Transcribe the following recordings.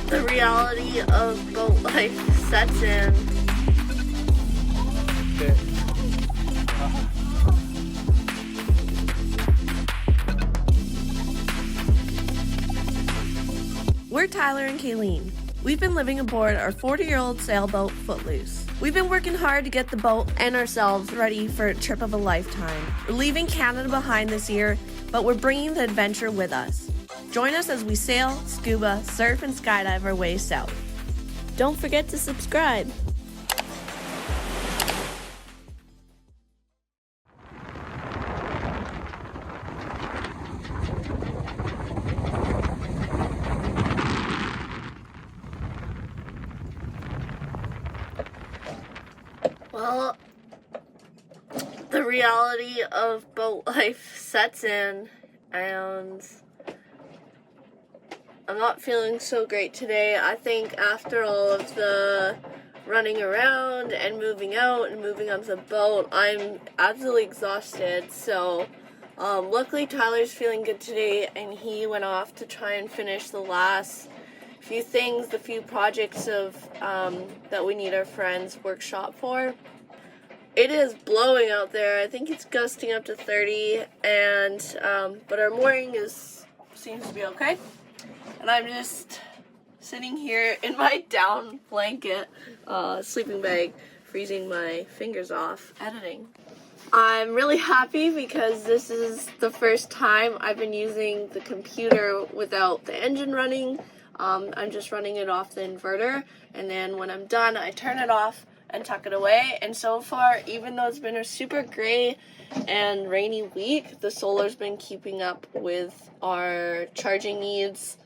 The reality of boat life sets in. We're Tyler and Kayleen. We've been living aboard our 40-year-old sailboat, Footloose. We've been working hard to get the boat and ourselves ready for a trip of a lifetime. We're leaving Canada behind this year, but we're bringing the adventure with us. Join us as we sail, scuba, surf, and skydive our way south. Don't forget to subscribe. Well, the reality of boat life sets in, and I'm not feeling so great today. I think after all of the running around and moving out and moving onto the boat, I'm absolutely exhausted. So luckily Tyler's feeling good today, and he went off to try and finish the last few things, the few projects of that we need our friends' workshop for. It is blowing out there. I think it's gusting up to 30, and but our mooring seems to be okay. And I'm just sitting here in my down blanket, sleeping bag, freezing my fingers off, editing. I'm really happy because this is the first time I've been using the computer without the engine running. I'm just running it off the inverter, and then when I'm done, I turn it off and tuck it away. And so far, even though it's been a super gray and rainy week, the solar's been keeping up with our charging needs,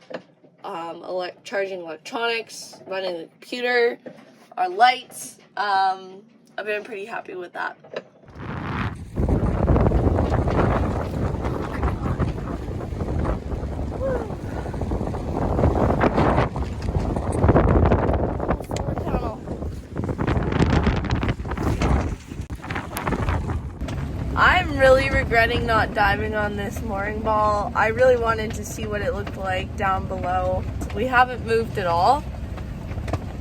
charging electronics, running the computer, our lights. I've been pretty happy with that. I'm really regretting not diving on this mooring ball. I really wanted to see what it looked like down below. We haven't moved at all,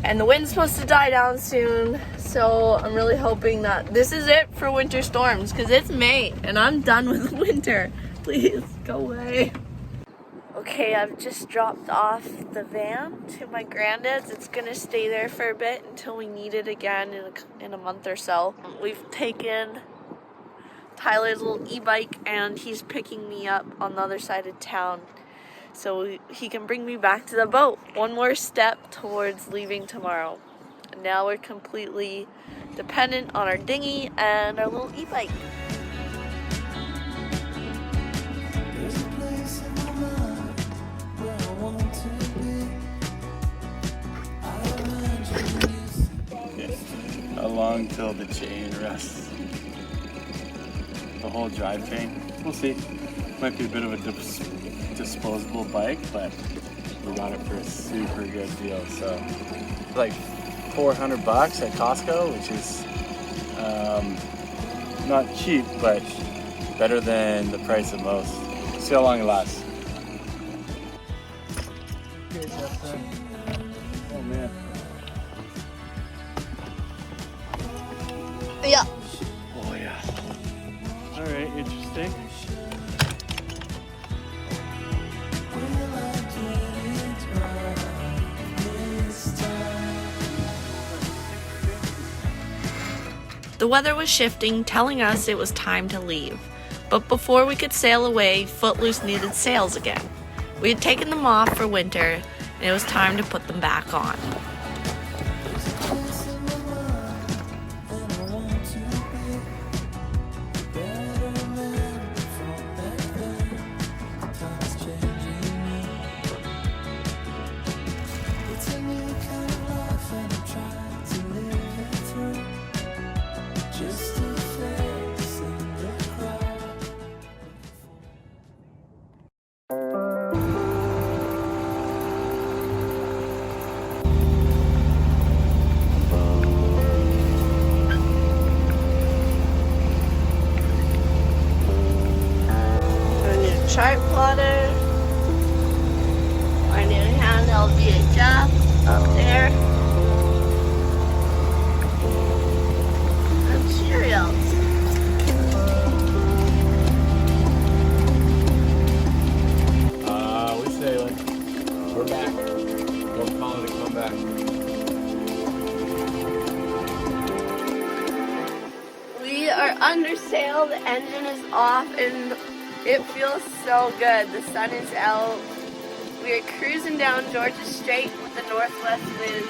and the wind's supposed to die down soon, so I'm really hoping that this is it for winter storms, because it's May and I'm done with winter. Please go away. Okay, I've just dropped off the van to my granddad's. It's gonna stay there for a bit until we need it again in a month or so. We've taken Tyler's little e-bike, and he's picking me up on the other side of town so he can bring me back to the boat. One more step towards leaving tomorrow. And now we're completely dependent on our dinghy and our little e-bike. How long till the chain rests? The whole drivetrain. We'll see. Might be a bit of a disposable bike, but we got it for a super good deal. So like $400 at Costco, which is not cheap, but better than the price of most. See how long it lasts. Oh man. Yeah. Oh yeah. All right, interesting. The weather was shifting, telling us it was time to leave. But before we could sail away, Footloose needed sails again. We had taken them off for winter, and it was time to put them back on. little VHF up there. And Cheerios. We sailing. We're back. Don't call it a comeback. We are under sail, the engine is off, and it feels so good. The sun is out. We are cruising down Georgia Strait with the northwest wind.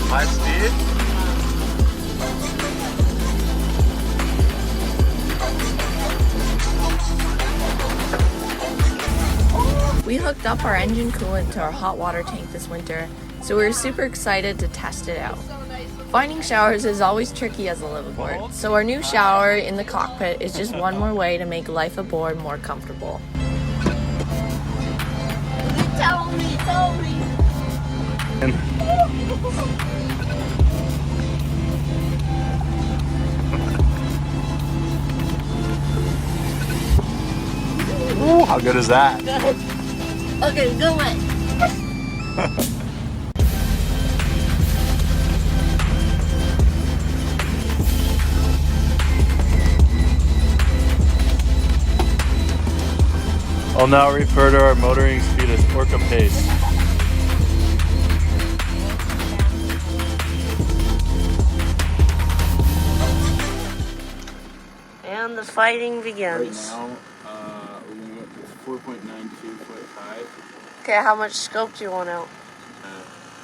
High speed? We hooked up our engine coolant to our hot water tank this winter, so we were super excited to test it out. Finding showers is always tricky as a liveaboard, so our new shower in the cockpit is just one more way to make life aboard more comfortable. Tell me. Ooh, how good is that? Good. Okay, go away. I'll now refer to our motoring speed as orca pace. And the fighting Right begins. now, we're going to go up to 4.92 foot high. Okay, how much scope do you want out?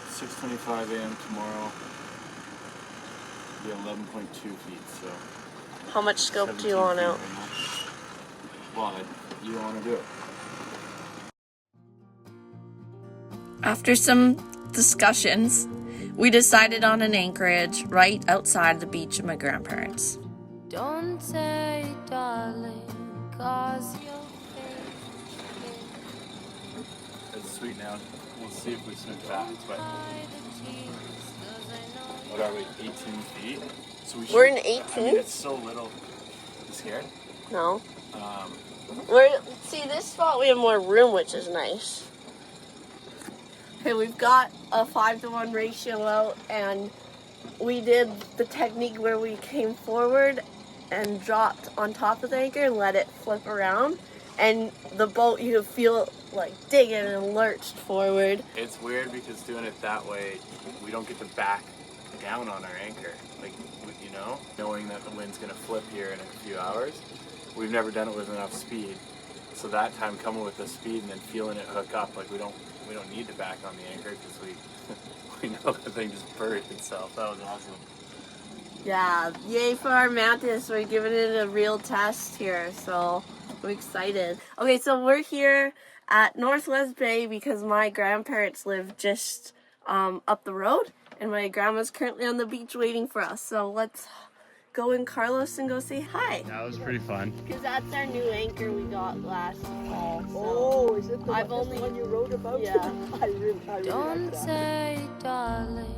6:25 a.m. tomorrow. Be 11.2 feet, so. How much scope do you 17 want feet out? right now. Well, you don't want to do it. After some discussions, we decided on an anchorage right outside the beach of my grandparents. Don't say, darling, cause you'll It's sweet now. We'll see if we swim fast, but what are we, 18 feet? So we We're in I mean, 18? it's so little. You scared? No. See, this spot we have more room, which is nice. Okay, we've got a 5-to-1 ratio out, and we did the technique where we came forward and dropped on top of the anchor and let it flip around. And the boat, you could feel it like digging and lurched forward. It's weird because doing it that way, we don't get to back down on our anchor. Like, you know, knowing that the wind's going to flip here in a few hours. We've never done it with enough speed. So that time coming with the speed and then feeling it hook up, like we don't need to back on the anchor because we know the thing just buried itself. That was awesome. Yeah, yay for our Mantis. We're giving it a real test here, so I'm excited. Okay, so we're here at Northwest Bay because my grandparents live just up the road, and my grandma's currently on the beach waiting for us. So let's go in Carlos and go say hi. That was pretty fun. Because that's our new anchor we got last fall. So Oh, is it the I've one, only- the one you wrote about? Yeah. I really Don't like that. say, darling,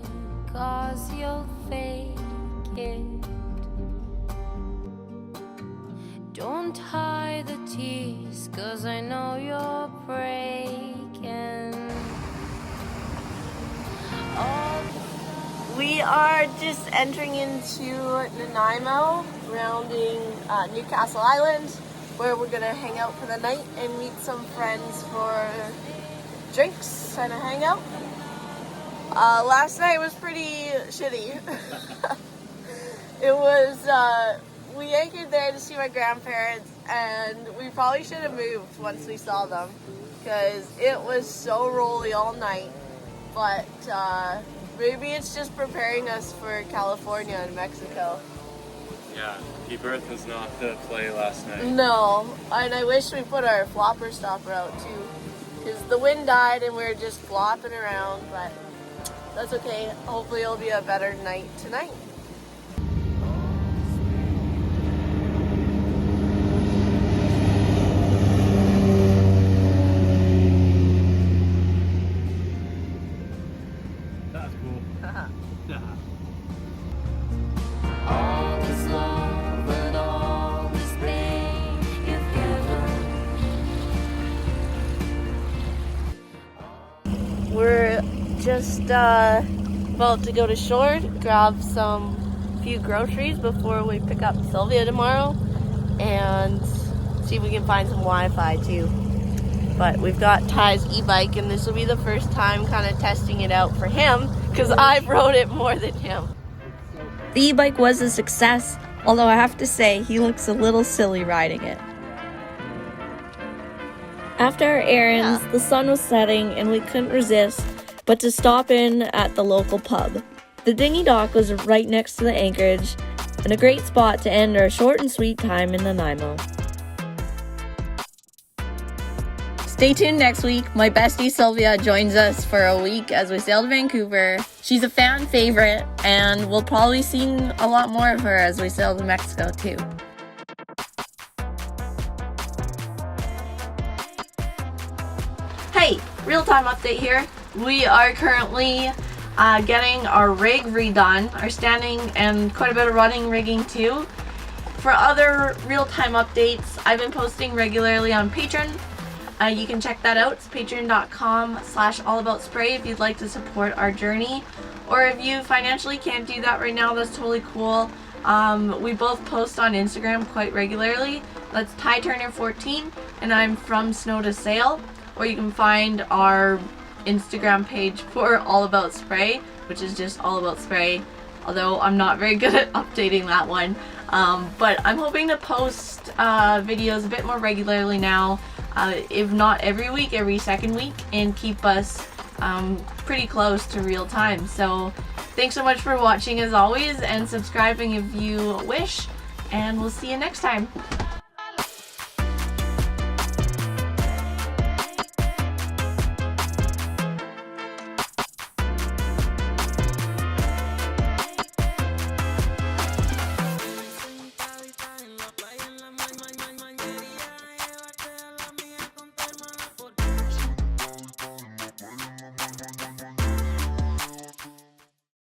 cause you'll fake it. Don't hide the tears, cause I know you're breaking. All We are just entering into Nanaimo, rounding Newcastle Island, where we're gonna hang out for the night and meet some friends for drinks and a hangout. Last night was pretty shitty. It was, we anchored there to see my grandparents, and we probably should have moved once we saw them, because it was so rolly all night. but maybe it's just preparing us for California and Mexico. Yeah, Deep Earth was not the play last night. No, and I wish we put our flopper stopper out too, because the wind died and we were just flopping around, but that's okay. Hopefully it'll be a better night tonight. That's cool. Yeah. All this love and all this pain you've given. We're just about to go to shore, grab some few groceries before we pick up Sylvia tomorrow, and see if we can find some Wi-Fi too. But we've got Ty's e-bike, and this will be the first time kind of testing it out for him, because I've rode it more than him. The e-bike was a success, although I have to say he looks a little silly riding it. After our errands, the sun was setting and we couldn't resist but to stop in at the local pub. The dinghy dock was right next to the anchorage and a great spot to end our short and sweet time in Nanaimo. Stay tuned next week. My bestie Sylvia joins us for a week as we sail to Vancouver. She's a fan favorite, and we'll probably see a lot more of her as we sail to Mexico too. Hey, real-time update here. We are currently getting our rig redone, our standing and quite a bit of running rigging too. For other real-time updates, I've been posting regularly on Patreon. You can check that out. It's patreon.com/allaboutspray if you'd like to support our journey. Or if you financially can't do that right now, that's totally cool. We both post on Instagram quite regularly. That's TyTurner14, and I'm from Snow to Sail. Or you can find our Instagram page for All About Spray, which is just All About Spray, although I'm not very good at updating that one. But I'm hoping to post videos a bit more regularly now, if not every week, every second week, and keep us pretty close to real time. So thanks so much for watching as always, and subscribing if you wish, and we'll see you next time.